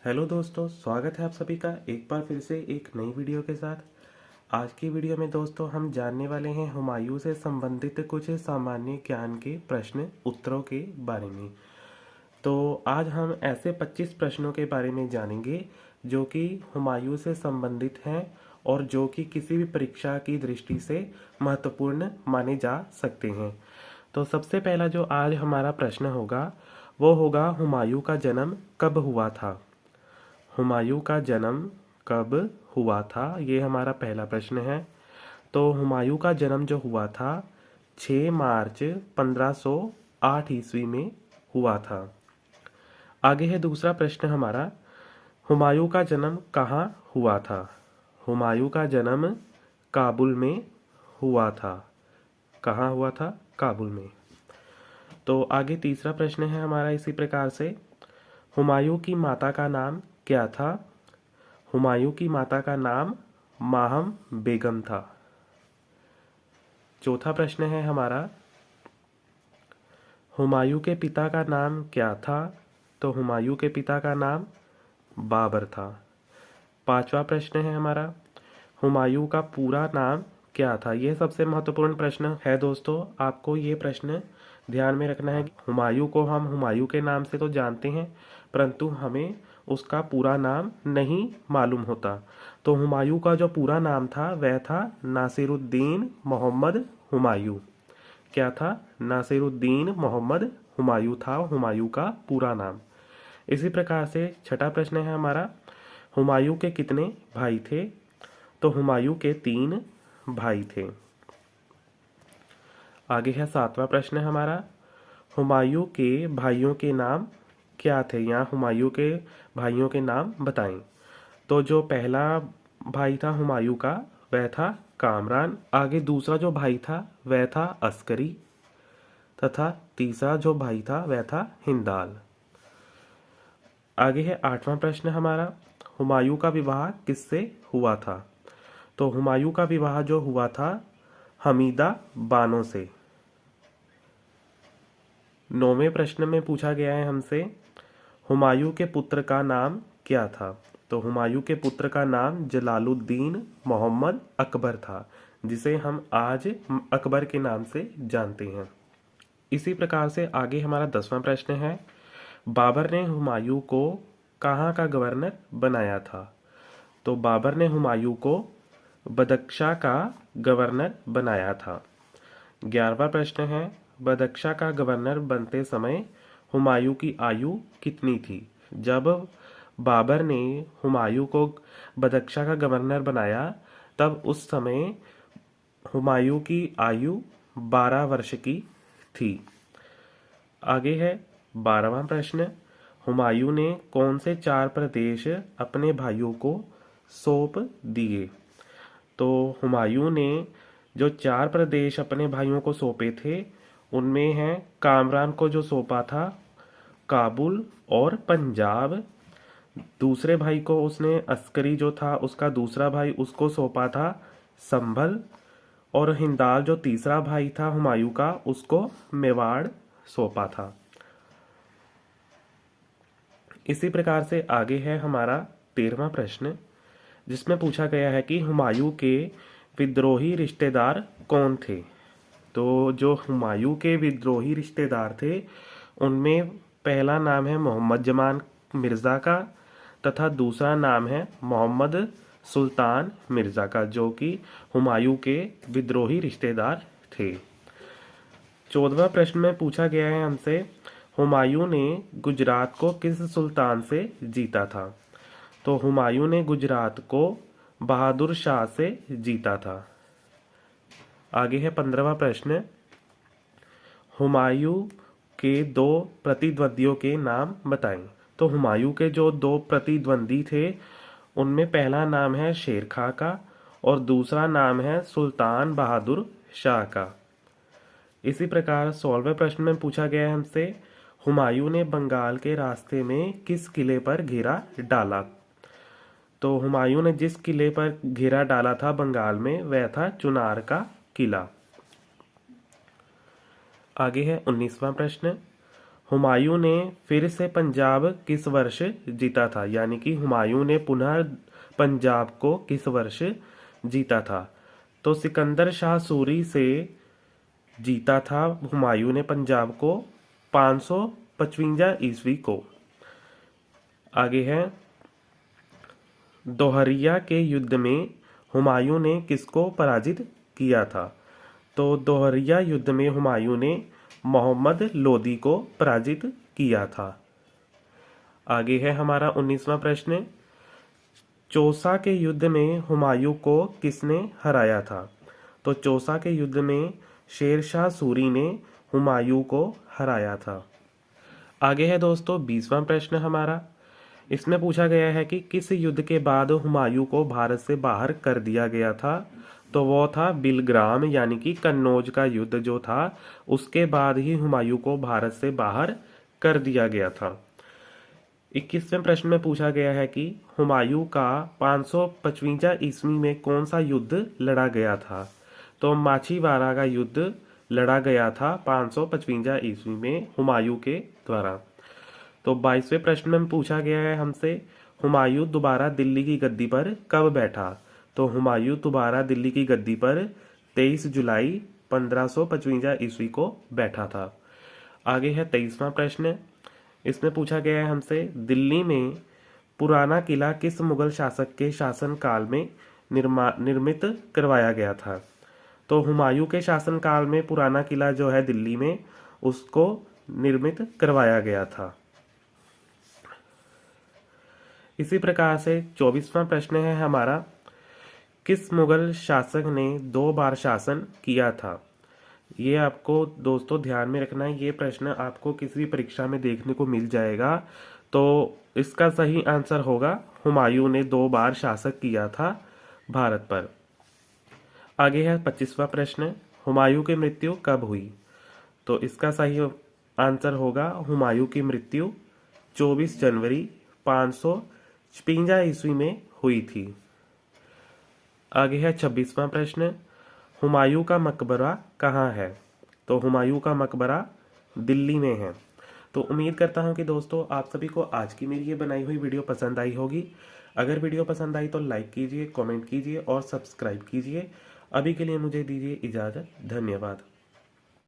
Hello दोस्तों, स्वागत है आप सभी का एक बार फिर से एक नई वीडियो के साथ। आज की वीडियो में दोस्तों हम जानने वाले हैं हुमायूं से संबंधित कुछ सामान्य ज्ञान के प्रश्न उत्तरों के बारे में। तो आज हम ऐसे 25 प्रश्नों के बारे में जानेंगे जो कि हुमायूं से संबंधित हैं और जो कि किसी भी परीक्षा की दृष्टि से महत्वपूर्ण माने जा सकते हैं। तो सबसे पहला जो आज हमारा प्रश्न होगा वो होगा, हुमायूं का जन्म कब हुआ था। हुमायूं का जन्म कब हुआ था, ये हमारा पहला प्रश्न है। तो हुमायूं का जन्म जो हुआ था 6 मार्च 1508 ईस्वी में हुआ था। आगे है दूसरा प्रश्न हमारा, हुमायूं का जन्म कहाँ हुआ था। हुमायूं का जन्म काबुल में हुआ था। कहाँ हुआ था? काबुल में। तो आगे तीसरा प्रश्न है हमारा इसी प्रकार से, हुमायूं की माता का नाम क्या था। हुमायूं की माता का नाम माहम बेगम था। चौथा प्रश्न है हमारा, हुमायूं के पिता का नाम क्या था। तो हुमायूं के पिता का नाम बाबर था। पांचवा प्रश्न है हमारा, हुमायूं का पूरा नाम क्या था। यह सबसे महत्वपूर्ण प्रश्न है दोस्तों, आपको ये प्रश्न ध्यान में रखना है। हुमायूं को हम हुमायूं के नाम से तो जानते हैं, परंतु हमें उसका पूरा नाम नहीं मालूम होता। तो हुमायूं का जो पूरा नाम था वह था नासिरुद्दीन मोहम्मद हुमायूं। क्या था? नासिरुद्दीन मोहम्मद हुमायूं था हुमायूं का पूरा नाम। इसी प्रकार से छठा प्रश्न है हमारा, हुमायूं के कितने भाई थे। तो हुमायूं के 3 भाई थे। आगे है सातवां प्रश्न हमारा, हुमायूं के भाइयों के नाम क्या थे। यहाँ हुमायूं के भाइयों के नाम बताएं। तो जो पहला भाई था हुमायूं का वह था कामरान। आगे दूसरा जो भाई था वह था अस्करी, तथा तीसरा जो भाई था वह था हिंदाल। आगे है आठवां प्रश्न हमारा, हुमायूं का विवाह किससे हुआ था। तो हुमायूं का विवाह जो हुआ था हमीदा बानो से। नौवें प्रश्न में पूछा गया है हमसे, हुमायूं के पुत्र का नाम क्या था। तो हुमायूं के पुत्र का नाम जलालुद्दीन मोहम्मद अकबर था, जिसे हम आज अकबर के नाम से जानते हैं। इसी प्रकार से आगे हमारा 10वां प्रश्न है, बाबर ने हुमायूं को कहाँ का गवर्नर बनाया था। तो बाबर ने हुमायूं को बदख्शा का गवर्नर बनाया था। 11वां प्रश्न है, बदख्शा का गवर्नर बनते समय हुमायूं की आयु कितनी थी। जब बाबर ने हुमायूं को बदख्शा का गवर्नर बनाया तब उस समय हुमायूं की आयु 12 वर्ष की थी। आगे है 12वां प्रश्न, हुमायूं ने कौन से 4 प्रदेश अपने भाइयों को सौंप दिए। तो हुमायूं ने जो 4 प्रदेश अपने भाइयों को सौंपे थे उनमें है कामरान को जो सौंपा था काबुल और पंजाब। दूसरे भाई को उसने अस्करी जो था उसका दूसरा भाई उसको सौंपा था संभल। और हिंदाल जो तीसरा भाई था हुमायूं का उसको मेवाड़ सौंपा था। इसी प्रकार से आगे है हमारा 13वां प्रश्न, जिसमें पूछा गया है कि हुमायूं के विद्रोही रिश्तेदार कौन थे। तो जो हुमायूं के विद्रोही रिश्तेदार थे उनमें पहला नाम है मोहम्मद जमान मिर्ज़ा का, तथा दूसरा नाम है मोहम्मद सुल्तान मिर्ज़ा का, जो कि हुमायूं के विद्रोही रिश्तेदार थे। 14वां प्रश्न में पूछा गया है हमसे, हुमायूं ने गुजरात को किस सुल्तान से जीता था। तो हुमायूं ने गुजरात को बहादुर शाह से जीता था। आगे है 15वां प्रश्न, हुमायूं के 2 प्रतिद्वंदियों के नाम बताएं। तो हुमायूं के जो 2 प्रतिद्वंदी थे उनमें पहला नाम है शेर खां का और दूसरा नाम है सुल्तान बहादुर शाह का। इसी प्रकार 16वें प्रश्न में पूछा गया है हमसे, हुमायूं ने बंगाल के रास्ते में किस किले पर घेरा डाला। तो हुमायूं ने जिस किले पर घेरा डाला था बंगाल में वह था चुनार का किला। आगे है 19वां प्रश्न, हुमायूं ने फिर से पंजाब किस वर्ष जीता था, यानी कि हुमायूं ने पुनः पंजाब को किस वर्ष जीता था। तो सिकंदर शाह सूरी से जीता था हुमायूं ने पंजाब को 555 ईस्वी को। आगे है, दोहरिया के युद्ध में हुमायूं ने किसको पराजित किया था। तो दोहरिया युद्ध में हुमायूं ने मोहम्मद लोदी को पराजित किया था। आगे है हमारा 19वां प्रश्न, चौसा के युद्ध में हुमायूं को किसने हराया था। तो चौसा के युद्ध में शेरशाह सूरी ने हुमायूं को हराया था। आगे है दोस्तों 20वां प्रश्न हमारा। इसमें पूछा गया है कि किस युद्ध के बाद हुमायूं को भारत से बाहर कर दिया गया था। तो वो था बिलग्राम, यानी कि कन्नौज का युद्ध जो था उसके बाद ही हुमायूं को भारत से बाहर कर दिया गया था। 21वें प्रश्न में पूछा गया है कि हुमायूं का 555 ईस्वी में कौन सा युद्ध लड़ा गया था। तो माछीवाड़ा का युद्ध लड़ा गया था 555 ईस्वी में हुमायूं के द्वारा। तो 22वें प्रश्न में पूछा गया है हमसे, हुमायूं दोबारा दिल्ली की गद्दी पर कब बैठा। तो हुमायूं दोबारा दिल्ली की गद्दी पर 23 जुलाई 1555 ईस्वी को बैठा था। आगे है 23वां प्रश्न। इसमें पूछा गया है हमसे, दिल्ली में पुराना किला किस मुगल शासक के शासनकाल में निर्मित करवाया गया था। तो हुमायूं के शासनकाल में पुराना किला जो है दिल्ली में उसको निर्मित करवाया गया था। इसी प्रकार से 24वां प्रश्न है हमारा, किस मुगल शासक ने 2 बार शासन किया था। ये आपको दोस्तों ध्यान में रखना है, ये प्रश्न आपको किसी भी परीक्षा में देखने को मिल जाएगा। तो इसका सही आंसर होगा हुमायूं ने 2 बार शासक किया था भारत पर। आगे है 25वां प्रश्न, हुमायूं की मृत्यु कब हुई। तो इसका सही आंसर होगा हुमायूं की मृत्यु 24 जनवरी 556 ईस्वी में हुई थी। आगे है 26वां प्रश्न, हुमायूं का मकबरा कहाँ है। तो हुमायूं का मकबरा दिल्ली में है। तो उम्मीद करता हूं कि दोस्तों आप सभी को आज की मेरी ये बनाई हुई वीडियो पसंद आई होगी। अगर वीडियो पसंद आई तो लाइक कीजिए, कमेंट कीजिए और सब्सक्राइब कीजिए। अभी के लिए मुझे दीजिए इजाज़त। धन्यवाद।